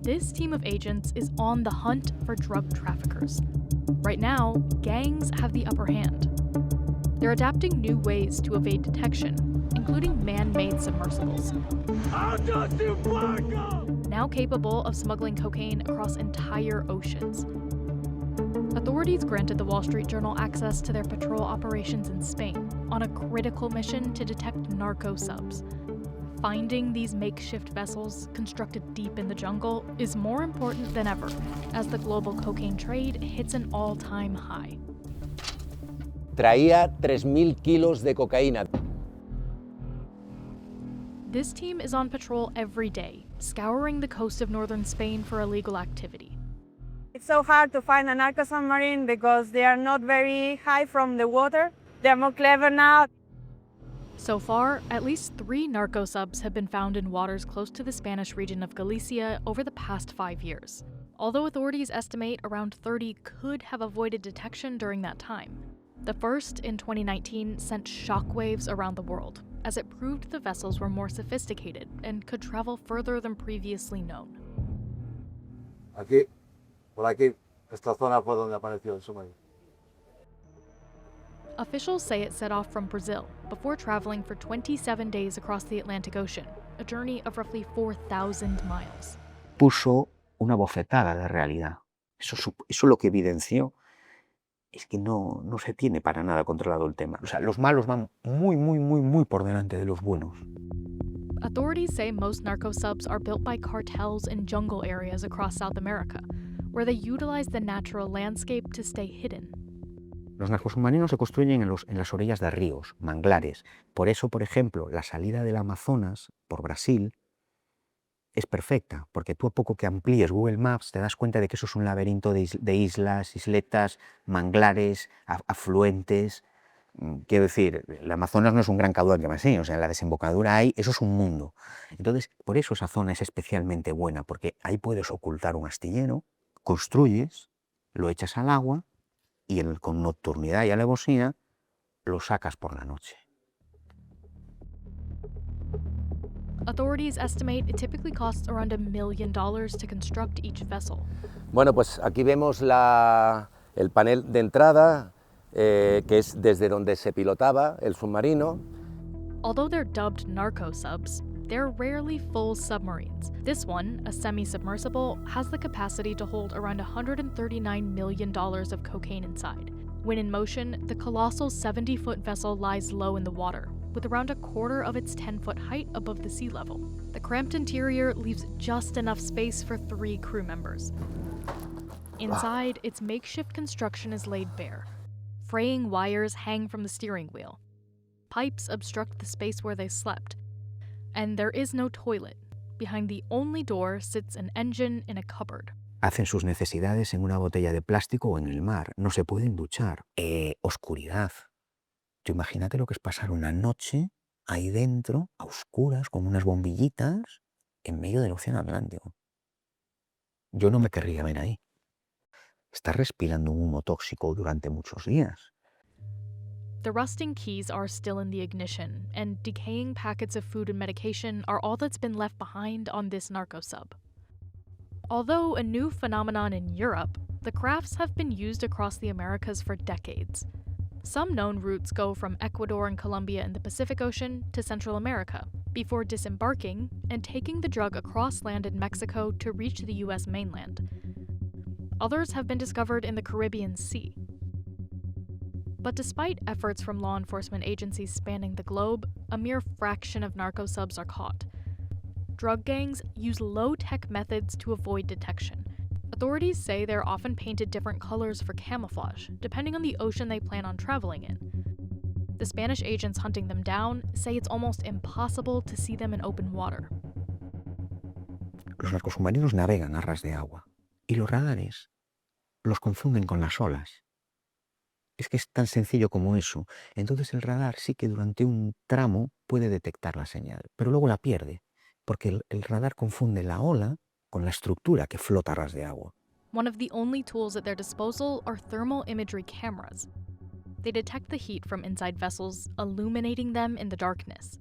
This team of agents is on the hunt for drug traffickers. Right now, gangs have the upper hand. They're adapting new ways to evade detection, including man-made submersibles. Now capable of smuggling cocaine across entire oceans. Authorities granted the Wall Street Journal access to their patrol operations in Spain on a critical mission to detect narco subs. Finding these makeshift vessels constructed deep in the jungle is more important than ever as the global cocaine trade hits an all-time high. Traía 3.000 kilos de cocaína. This team is on patrol every day, scouring the coast of northern Spain for illegal activity. It's so hard to find a narco submarine because they are not very high from the water. They're more clever now. So far, at least 3 narco subs have been found in waters close to the Spanish region of Galicia over the past 5 years. Although authorities estimate around 30 could have avoided detection during that time. The first, in 2019, sent shockwaves around the world, as it proved the vessels were more sophisticated and could travel further than previously known. Aquí, por aquí, esta zona fue donde apareció el submarino. Officials say it set off from Brazil before traveling for 27 days across the Atlantic Ocean, a journey of roughly 4,000 miles. Puso una bofetada de realidad. Eso lo que evidenció es que no se tiene para nada controlado el tema. O sea, los malos van muy por delante de los buenos. Authorities say most narco subs are built by cartels in jungle areas across South America, where they utilize the natural landscape to stay hidden. Los narcosubmarinos se construyen en las orillas de ríos, manglares. Por eso, por ejemplo, la salida del Amazonas por Brasil es perfecta, porque tú a poco que amplíes Google Maps te das cuenta de que eso es un laberinto de islas, isletas, manglares, afluentes. Quiero decir, el Amazonas no es un gran caudal que va así, o sea, en la desembocadura eso es un mundo. Entonces, por eso esa zona es especialmente buena, porque ahí puedes ocultar un astillero, construyes, lo echas al agua y con nocturnidad y alevosía lo sacas por la noche. Authorities estimate it typically costs around $1 million to construct each vessel. Bueno, pues aquí vemos el panel de entrada, que es desde donde se pilotaba el submarino. Although they're dubbed narco subs, they're rarely full submarines. This one, a semi-submersible, has the capacity to hold around $139 million of cocaine inside. When in motion, the colossal 70-foot vessel lies low in the water, with around a quarter of its 10-foot height above the sea level. The cramped interior leaves just enough space for 3 crew members. Inside, its makeshift construction is laid bare. Fraying wires hang from the steering wheel. Pipes obstruct the space where they slept. And there is no toilet. Behind the only door sits an engine in a cupboard. Hacen sus necesidades en una botella de plástico o en el mar. No se pueden duchar. Oscuridad. Tú imagínate lo que es pasar una noche ahí dentro, a oscuras, con unas bombillitas, en medio del océano Atlántico. Yo no me querría ver ahí. Estás respirando un humo tóxico durante muchos días. The rusting keys are still in the ignition, and decaying packets of food and medication are all that's been left behind on this narco sub. Although a new phenomenon in Europe, the crafts have been used across the Americas for decades. Some known routes go from Ecuador and Colombia in the Pacific Ocean to Central America, before disembarking and taking the drug across land in Mexico to reach the US mainland. Others have been discovered in the Caribbean Sea. But despite efforts from law enforcement agencies spanning the globe, a mere fraction of narco subs are caught. Drug gangs use low-tech methods to avoid detection. Authorities say they're often painted different colors for camouflage, depending on the ocean they plan on traveling in. The Spanish agents hunting them down say it's almost impossible to see them in open water. Los narcosubmarinos navegan a ras de agua y los radares los confunden con las olas. Es que es tan sencillo como eso. Entonces el radar sí que durante un tramo puede detectar la señal, pero luego la pierde, porque el radar confunde la ola con la estructura que flota a ras de agua. One of the only tools at their disposal are thermal imagery cameras. They detect the heat from inside vessels, illuminating them in the darkness.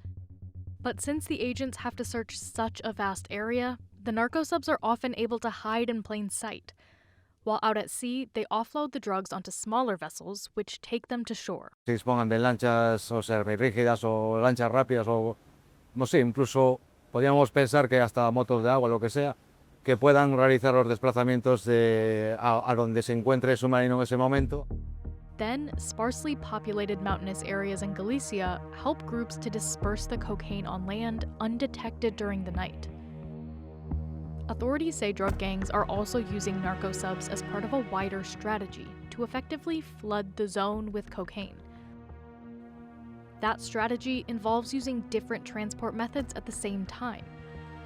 But since the agents have to search such a vast area, the narco subs are often able to hide in plain sight. While out at sea, they offload the drugs onto smaller vessels, which take them to shore. Se dispongan de lanchas o servirrígidas o lanchas rápidas o, no sé, incluso podríamos pensar que hasta motos de agua, lo que sea, que puedan realizar los desplazamientos a donde se encuentre el submarino en ese momento. Then, sparsely populated mountainous areas in Galicia help groups to disperse the cocaine on land undetected during the night. Authorities say drug gangs are also using narco subs as part of a wider strategy to effectively flood the zone with cocaine. That strategy involves using different transport methods at the same time,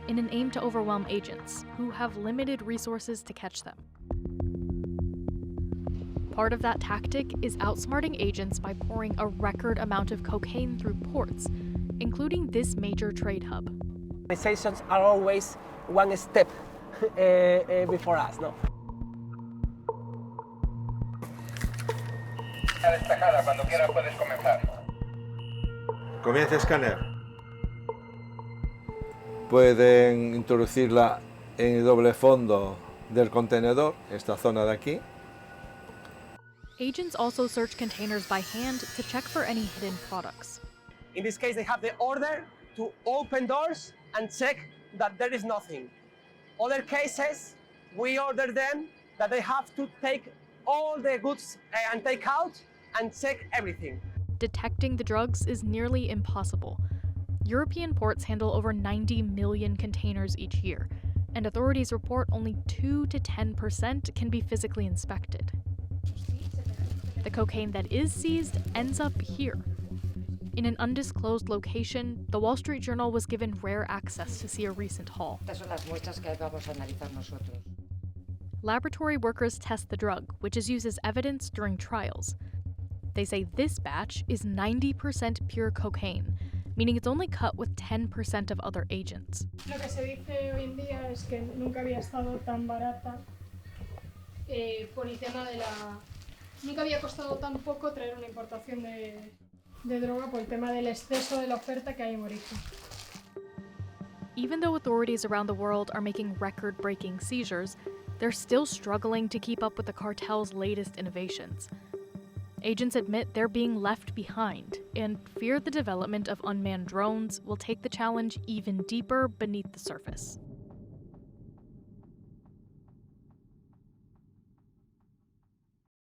in an aim to overwhelm agents who have limited resources to catch them. Part of that tactic is outsmarting agents by pouring a record amount of cocaine through ports, including this major trade hub. Organizations are always one step before us, no? Despejada, cuando quieras puedes comenzar. Comienza escáner. Pueden introducirla en el doble fondo del contenedor, esta zona de aquí. Agents also search containers by hand to check for any hidden products. In this case, they have the order to open doors and check that there is nothing. Other cases, we order them that they have to take all the goods and take out and check everything. Detecting the drugs is nearly impossible. European ports handle over 90 million containers each year, and authorities report only 2 to 10% can be physically inspected. The cocaine that is seized ends up here. In an undisclosed location, the Wall Street Journal was given rare access to see a recent haul. Estas son las muestras que vamos a analizar nosotros. Laboratory workers test the drug, which is used as evidence during trials. They say this batch is 90% pure cocaine, meaning it's only cut with 10% of other agents. Lo que se dice hoy en día es que nunca había estado tan barata por el tema de la... Nunca había costado tan poco traer una importación de droga por el tema del exceso de la oferta que hay en origen. Even though authorities around the world are making record-breaking seizures, they're still struggling to keep up with the cartel's latest innovations. Agents admit they're being left behind and fear the development of unmanned drones will take the challenge even deeper beneath the surface.